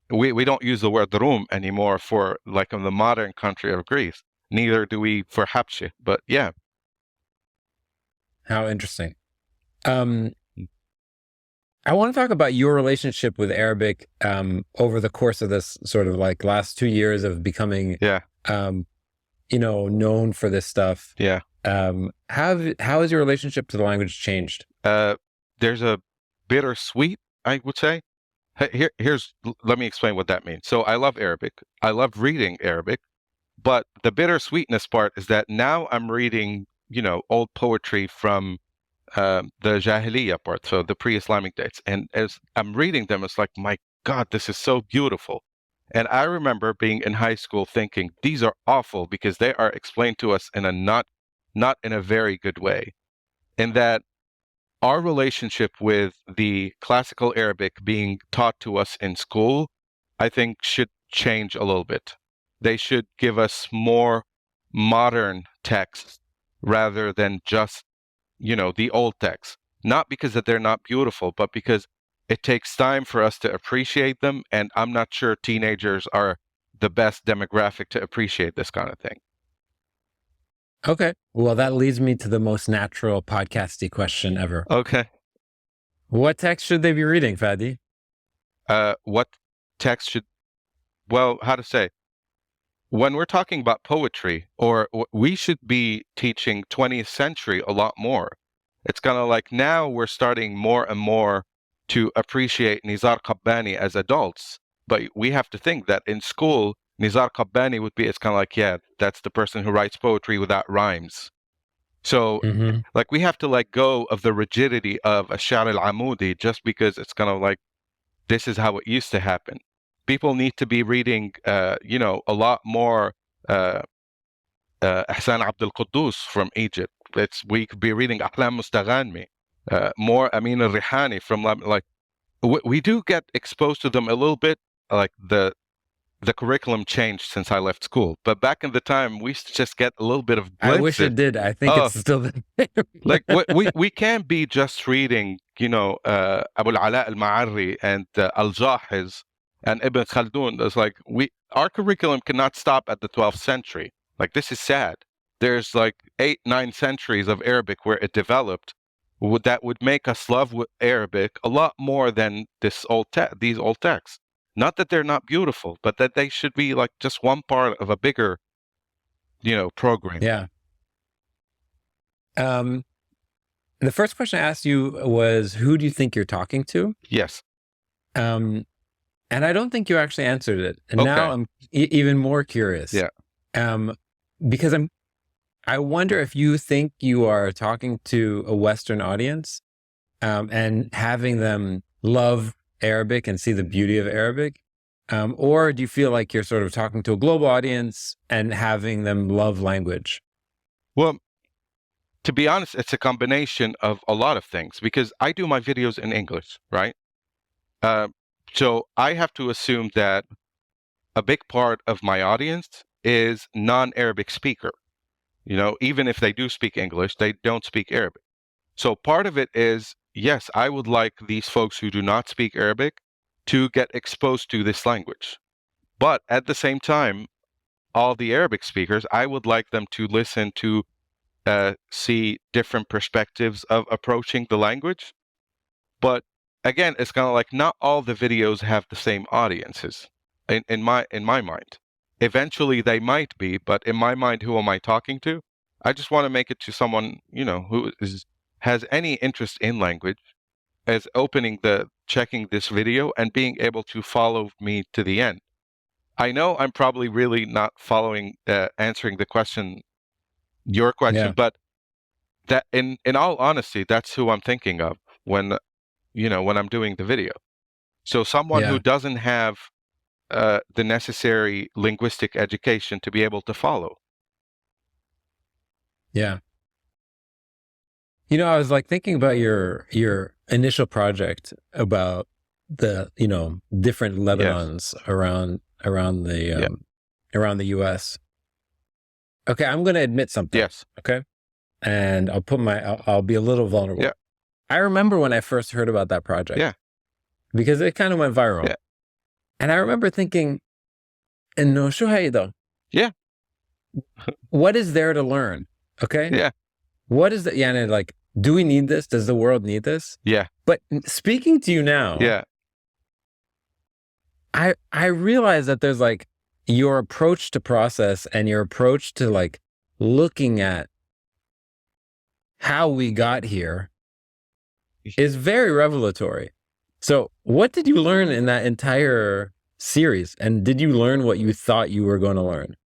We don't use the word Rum anymore for like in the modern country of Greece. Neither do we for Habshi, but yeah. How interesting. I want to talk about your relationship with Arabic over the course of this sort of like last 2 years of becoming known for this stuff. Yeah. How has your relationship to the language changed? There's a bittersweet, I would say. Let me explain what that means. So I love Arabic. I love reading Arabic, but the bittersweetness part is that now I'm reading, old poetry from the Jahiliyyah part, so the pre-Islamic dates. And as I'm reading them, it's like, my God, this is so beautiful. And I remember being in high school thinking, these are awful because they are explained to us in a not in a very good way. In that our relationship with the classical Arabic being taught to us in school, I think should change a little bit. They should give us more modern texts rather than just, the old texts. Not because that they're not beautiful, but because it takes time for us to appreciate them. And I'm not sure teenagers are the best demographic to appreciate this kind of thing. Okay. Well, that leads me to the most natural podcasty question ever. Okay. What text should they be reading, Fadi? What text should, well, how to say, when we're talking about poetry, or we should be teaching 20th century a lot more. It's kind of like now we're starting more and more to appreciate Nizar Qabbani as adults, but we have to think that in school, Nizar Qabbani would be, it's kind of like, yeah, that's the person who writes poetry without rhymes. So, like, we have to let go of the rigidity of Ash-Sha'r al-Amudi just because it's kind of like, this is how it used to happen. People need to be reading, a lot more Ahsan Abdul Quddus from Egypt. We could be reading Ahlam Mustaghanmi, more Amin al-Rihani from Lebanon. Like, we do get exposed to them a little bit. Like the curriculum changed since I left school, but back in the time we used to just get a little bit of glimpses. I wish it did. I think it's still there. Like we can't be just reading, Abu al-Ala al-Ma'arri and al-Jahiz and Ibn Khaldun. It's like our curriculum cannot stop at the 12th century. Like, this is sad. There's like 8-9 centuries of Arabic where it developed that would make us love Arabic a lot more than these old texts. Not that they're not beautiful, but that they should be like just one part of a bigger, program. Yeah. The first question I asked you was, who do you think you're talking to? Yes. And I don't think you actually answered it. And now I'm even more curious. Yeah. Because I wonder if you think you are talking to a Western audience, and having them love Arabic and see the beauty of Arabic, or do you feel like you're sort of talking to a global audience and having them love language? Well, to be honest, it's a combination of a lot of things, because I do my videos in English, right? So I have to assume that a big part of my audience is non-Arabic speaker. Even if they do speak English, they don't speak Arabic. So part of it is, yes, I would like these folks who do not speak Arabic to get exposed to this language. But at the same time, all the Arabic speakers, I would like them to listen to see different perspectives of approaching the language. But again, it's kind of like not all the videos have the same audiences in my mind. Eventually they might be, but in my mind, who am I talking to? I just want to make it to someone, who has any interest in language, as checking this video and being able to follow me to the end. I know I'm probably really not answering your question, but that in all honesty, that's who I'm thinking of when I'm doing the video. So someone who doesn't have the necessary linguistic education to be able to follow. Yeah. I was like thinking about your initial project about the, different Lebanons around the US. Okay, I'm going to admit something. Yes. Okay. And I'll be a little vulnerable. Yeah. I remember when I first heard about that project. Yeah. Because it kind of went viral. Yeah. And I remember thinking, "Inno shu hayda?" Yeah. What is there to learn? Okay. Yeah. What is that? Yeah. And like, do we need this? Does the world need this? Yeah. But speaking to you now, I realize that there's like your approach to process and your approach to like looking at how we got here is very revelatory. So what did you learn in that entire series? And did you learn what you thought you were going to learn?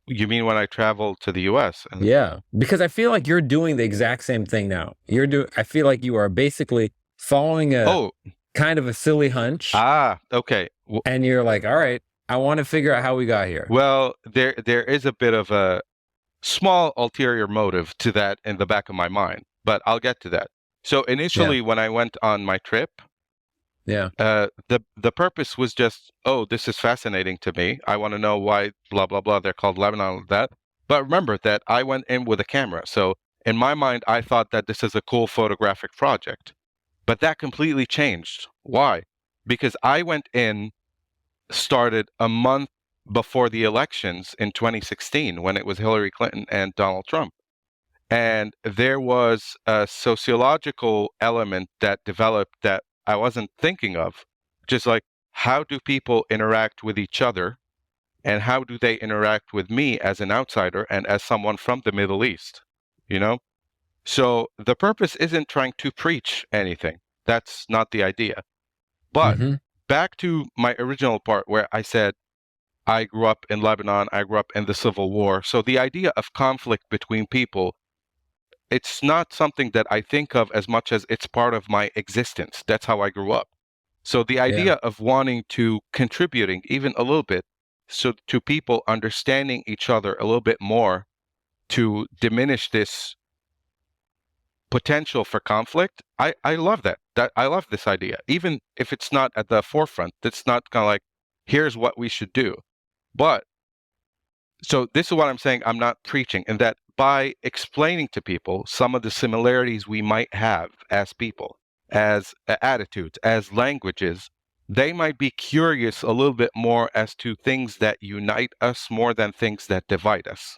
You mean when I traveled to the US? Yeah, because I feel like you're doing the exact same thing now. I feel like you are basically following a kind of a silly hunch. Okay. And you're like, all right, I want to figure out how we got here. Well, there is a bit of a small ulterior motive to that in the back of my mind, but I'll get to that. So initially, when I went on my trip, the purpose was just, this is fascinating to me. I want to know why blah blah blah they're called Lebanon, that. But remember that I went in with a camera, so in my mind I thought that this is a cool photographic project. But that completely changed. Why? Because I went in, started a month before the elections in 2016 when it was Hillary Clinton and Donald Trump. And there was a sociological element that developed that I wasn't thinking of, just like how do people interact with each other and how do they interact with me as an outsider and as someone from the Middle East, you know? So the purpose isn't trying to preach anything. That's not the idea. But back to my original part where I said, I grew up in Lebanon, I grew up in the Civil War. So the idea of conflict between people, it's not something that I think of as much as it's part of my existence. That's how I grew up. So the idea of wanting to contributing even a little bit so to people understanding each other a little bit more to diminish this potential for conflict, I love that. I love this idea. Even if it's not at the forefront, it's not kind of like, here's what we should do. But so this is what I'm saying. I'm not preaching, and that by explaining to people some of the similarities we might have as people, as attitudes, as languages, they might be curious a little bit more as to things that unite us more than things that divide us.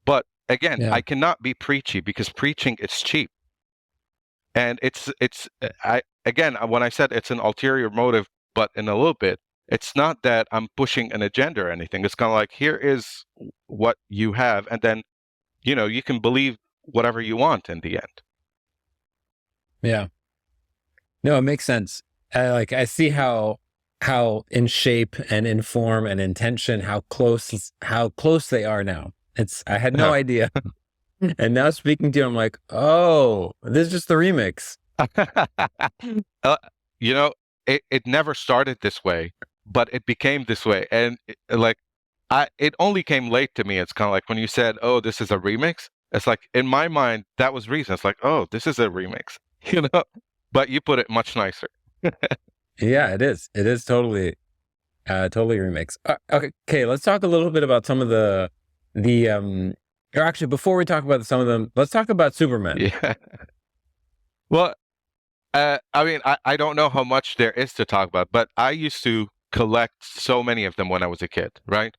But again, I cannot be preachy because preaching is cheap. And when I said it's an ulterior motive, but in a little bit, it's not that I'm pushing an agenda or anything. It's kind of like, here is what you have, and then, you can believe whatever you want in the end. Yeah. No, it makes sense. I see how in shape and in form and intention, how close they are now. I had no idea. And now speaking to you, I'm like, oh, this is just the remix. It never started this way, but it became this way. And it only came late to me. It's kind of like when you said, oh, this is a remix. It's like, in my mind, that was reason. It's like, oh, this is a remix, but you put it much nicer. Yeah, it is. It is totally remix. Okay, let's talk a little bit about some of or actually, before we talk about some of them, let's talk about Superman. Yeah. Well, I don't know how much there is to talk about, but I used to collect so many of them when I was a kid, right?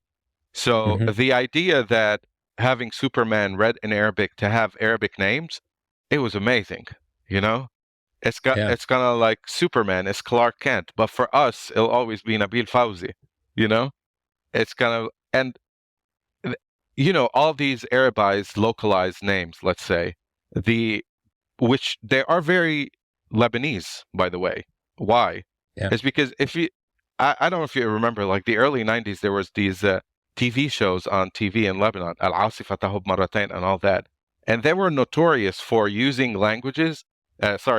So the idea that having Superman read in Arabic to have Arabic names, it was amazing, It's kind of like Superman is Clark Kent, but for us, it'll always be Nabil Fawzi, It's kind of, and all these Arabized, localized names, let's say, which they are very Lebanese, by the way. Why? Yeah. It's because I don't know if you remember, like the early 90s, there was these TV shows on TV in Lebanon, Al-Asifa Tahub Maratain and all that. And they were notorious for using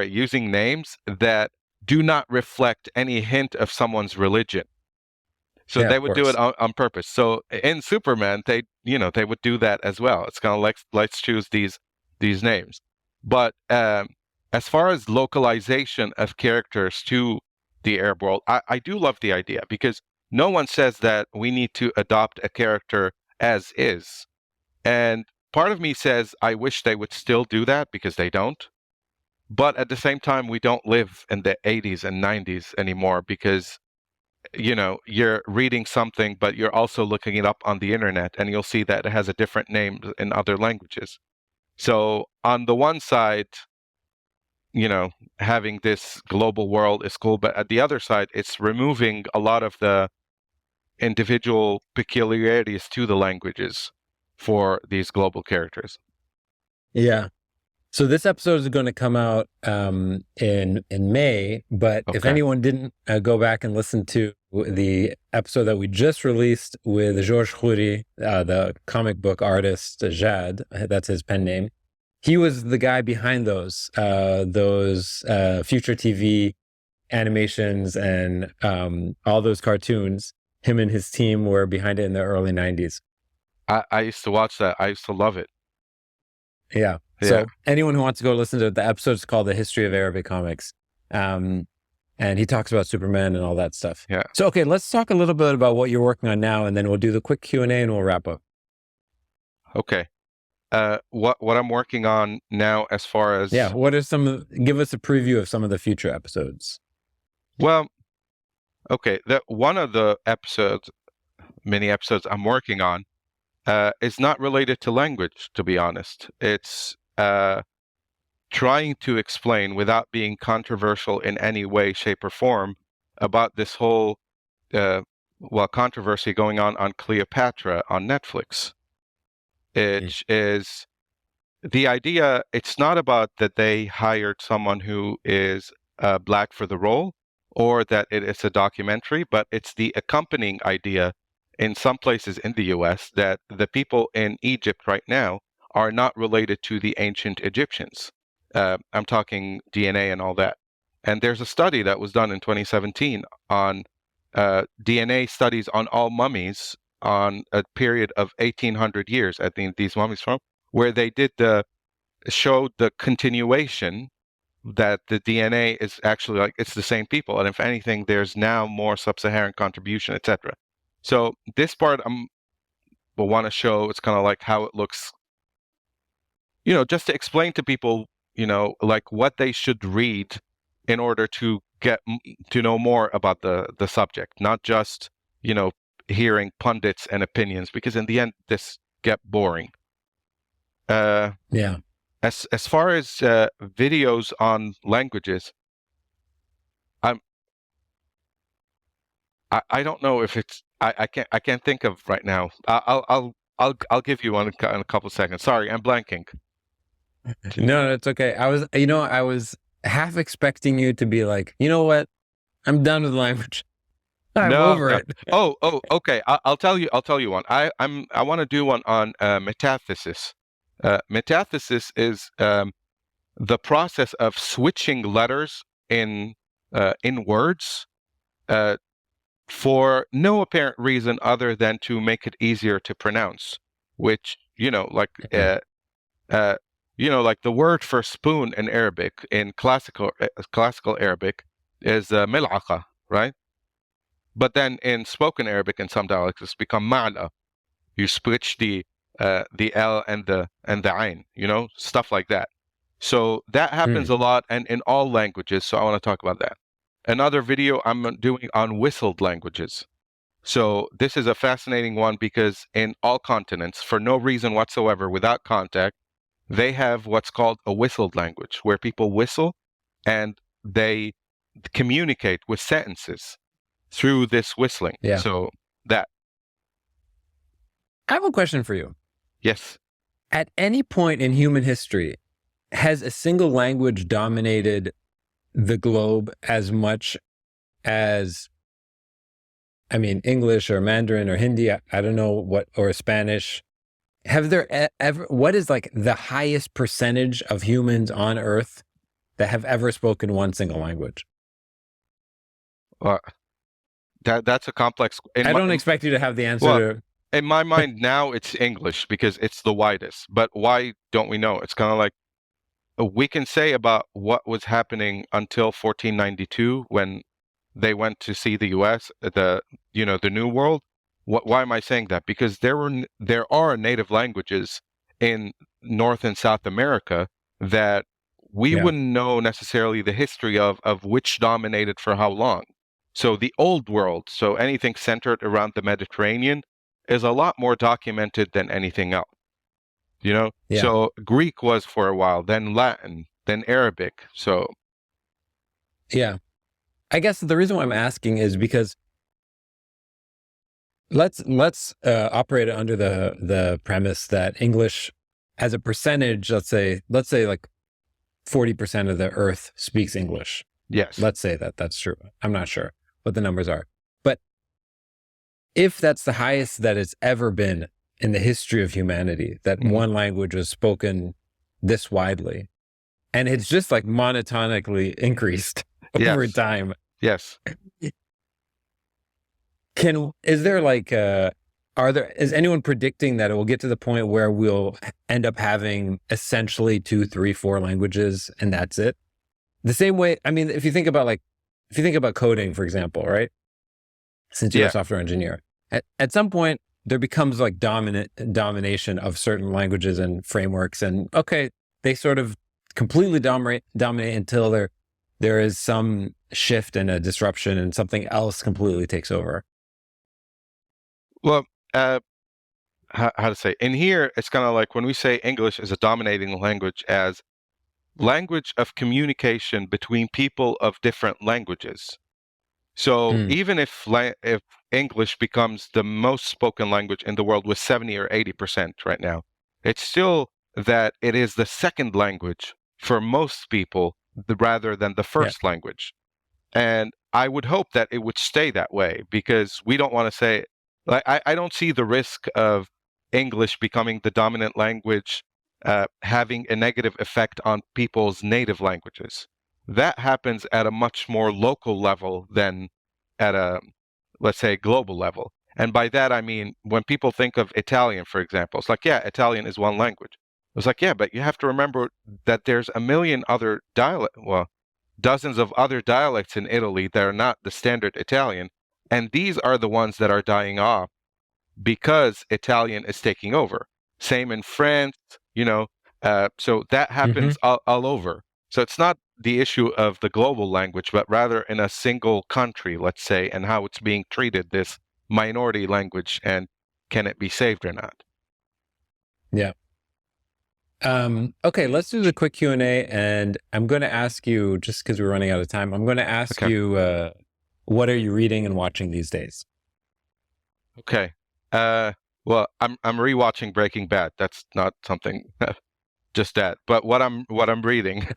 using names that do not reflect any hint of someone's religion. So they would do it on purpose. So in Superman, they would do that as well. It's kind of like, let's choose these names. But as far as localization of characters to the Arab world, I do love the idea because no one says that we need to adopt a character as is. And part of me says, I wish they would still do that because they don't. But at the same time, we don't live in the 80s and 90s anymore because, you're reading something, but you're also looking it up on the internet and you'll see that it has a different name in other languages. So on the one side, having this global world is cool, but at the other side, it's removing a lot of the individual peculiarities to the languages for these global characters. Yeah. So this episode is going to come out in May, but if anyone didn't go back and listen to the episode that we just released with Georges Khoury, the comic book artist, Jad, that's his pen name. He was the guy behind those future TV animations and all those cartoons. Him and his team were behind it in the early 90s. I used to watch that. I used to love it. Yeah. So anyone who wants to go listen to it, the episode's called The History of Arabic Comics. And he talks about Superman and all that stuff. Yeah. So, okay, let's talk a little bit about what you're working on now, and then we'll do the quick Q&A and we'll wrap up. Okay. What I'm working on now as far as... Yeah, what are give us a preview of some of the future episodes. Well, okay, one of the episodes many episodes I'm working on, is not related to language, to be honest. It's trying to explain without being controversial in any way, shape, or form about this whole controversy going on Cleopatra on Netflix. It is the idea. It's not about that they hired someone who is black for the role, or that it's a documentary, but it's the accompanying idea in some places in the US that the people in Egypt right now are not related to the ancient Egyptians. I'm talking DNA and all that. And there's a study that was done in 2017 on DNA studies on all mummies on a period of 1800 years, I think these mummies from, where they showed the continuation that the DNA is actually like it's the same people, and if anything, there's now more sub-Saharan contribution, etc. So this part will want to show it's kind of like how it looks, just to explain to people, like what they should read in order to get to know more about the subject, not just hearing pundits and opinions, because in the end this get boring. Yeah. As far as videos on languages, I don't know if it's I can't think of right now. I'll give you one in a couple of seconds. Sorry, I'm blanking. No, it's okay. I was half expecting you to be like, you know what? I'm done with language. I'm over it. Oh, okay. I'll tell you one. I want to do one on metathesis. Metathesis is the process of switching letters in words for no apparent reason other than to make it easier to pronounce. Which like like the word for spoon in Arabic, in classical Arabic, is mil'aqa, right? But then in spoken Arabic, in some dialects, it's become ma'la. You switch the L and the ayn, stuff like that. So that happens a lot, and in all languages. So I want to talk about that. Another video I'm doing on whistled languages. So this is a fascinating one because in all continents, for no reason whatsoever, without contact, they have what's called a whistled language, where people whistle and they communicate with sentences through this whistling. Yeah. So that. I have a question for you. Yes. At any point in human history, has a single language dominated the globe as much as, English or Mandarin or Hindi, I don't know what, or Spanish? Have there ever, what is like the highest percentage of humans on Earth that have ever spoken one single language? That's a complex. I don't expect you to have the answer. In my mind now, it's English because it's the widest. But why don't we know? It's kind of like we can say about what was happening until 1492 when they went to see the U.S., the New World. Why am I saying that? Because there are native languages in North and South America that we wouldn't know necessarily the history of which dominated for how long. So the old world, so anything centered around the Mediterranean, is a lot more documented than anything else. So Greek was for a while, then Latin, then Arabic. So yeah, I guess the reason why I'm asking is because let's operate under the premise that English, as a percentage, let's say like 40% of the Earth speaks English. Yes. Let's say that's true. I'm not sure what the numbers are, but if that's the highest that it's ever been in the history of humanity, that one language was spoken this widely, and it's just like monotonically increased over time. Yes. Is there like, is anyone predicting that it will get to the point where we'll end up having essentially 2, 3, 4 languages and that's it? The same way, if you think about coding, for example, right? Since you're a software engineer, at some point there becomes like domination of certain languages and frameworks, and they sort of completely dominate until there is some shift and a disruption and something else completely takes over. Well, how to say? In here, it's kind of like when we say English is a dominating language as language of communication between people of different languages. So even if English becomes the most spoken language in the world with 70 or 80% right now, it's still that it is the second language for most people rather than the first language. And I would hope that it would stay that way because we don't want to say, like, I don't see the risk of English becoming the dominant language having a negative effect on people's native languages. That happens at a much more local level than at a, let's say, global level. And by that, I mean, when people think of Italian, for example, it's like, yeah, Italian is one language. It's like, yeah, but you have to remember that there's a million other dozens of other dialects in Italy that are not the standard Italian. And these are the ones that are dying off because Italian is taking over. Same in France, so that happens all over. So it's not the issue of the global language, but rather in a single country, let's say, and how it's being treated, this minority language, and can it be saved or not? Yeah. Okay, let's do the quick Q&A, and I'm going to ask you, just because we're running out of time, I'm going to ask you, what are you reading and watching these days? Okay. Well, I'm rewatching Breaking Bad. That's not something just that. But what I'm reading,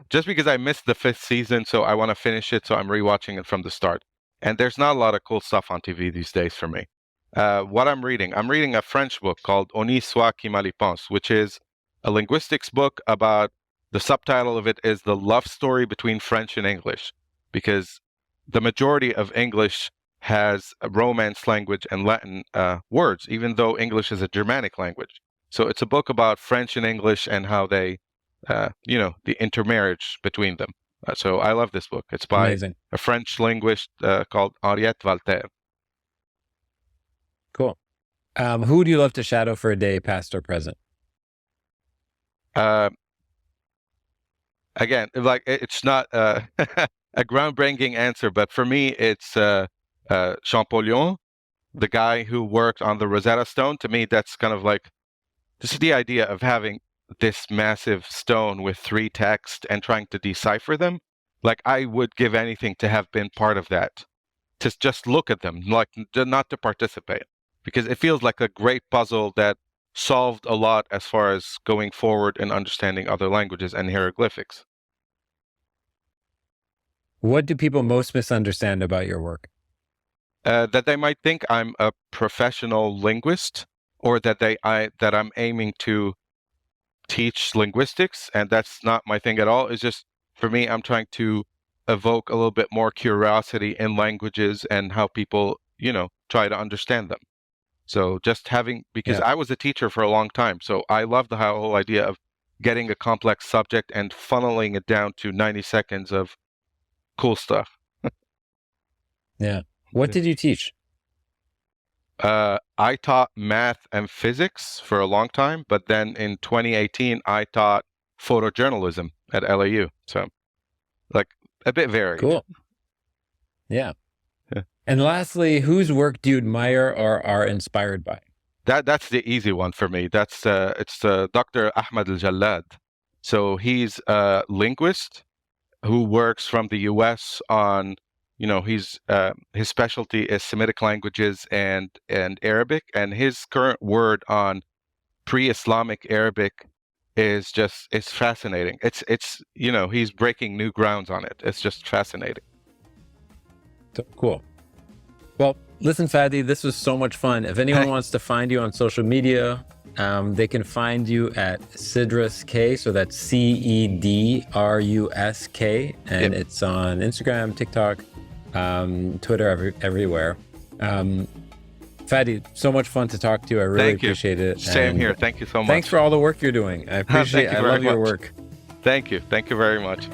just because I missed the 5th season, so I want to finish it, so I'm rewatching it from the start. And there's not a lot of cool stuff on TV these days for me. What I'm reading a French book called On y soit qui mal y pense, which is a linguistics book about, the subtitle of it is The Love Story Between French and English, because the majority of English has a Romance language and Latin words, even though English is a Germanic language. So it's a book about French and English and how they, the intermarriage between them. So I love this book. It's by a French linguist called Henriette Walter. Cool. Who would you love to shadow for a day, past or present? Again, like, it's not a groundbreaking answer, but for me, it's Champollion, the guy who worked on the Rosetta Stone. To me, that's kind of like, this is the idea of having this massive stone with 3 texts and trying to decipher them. Like, I would give anything to have been part of that, to just look at them, like, not to participate, because it feels like a great puzzle that solved a lot as far as going forward and understanding other languages and hieroglyphics. What do people most misunderstand about your work? That they might think I'm a professional linguist, or that I'm aiming to teach linguistics, and that's not my thing at all. It's just, for me, I'm trying to evoke a little bit more curiosity in languages and how people, try to understand them. So just because I was a teacher for a long time, so I love the whole idea of getting a complex subject and funneling it down to 90 seconds of cool stuff. Yeah. What did you teach? I taught math and physics for a long time, but then in 2018, I taught photojournalism at LAU. So, like, a bit varied. Cool. Yeah. And lastly, whose work do you admire or are inspired by? That's the easy one for me. It's Dr. Ahmed Al-Jallad. So he's a linguist who works from the US on, his specialty is Semitic languages and Arabic, and his current word on pre-Islamic Arabic is fascinating. It's he's breaking new grounds on it. It's just fascinating. So cool. Well, listen, Fadi, this was so much fun. If anyone wants to find you on social media, they can find you at Cedrusk, so that's CEDRUSK, and it's on Instagram, TikTok, Twitter, everywhere. Fadi, so much fun to talk to you. I really appreciate it. Same here. Thank you so much. Thanks for all the work you're doing. I appreciate it. I love your work. Thank you. Thank you very much.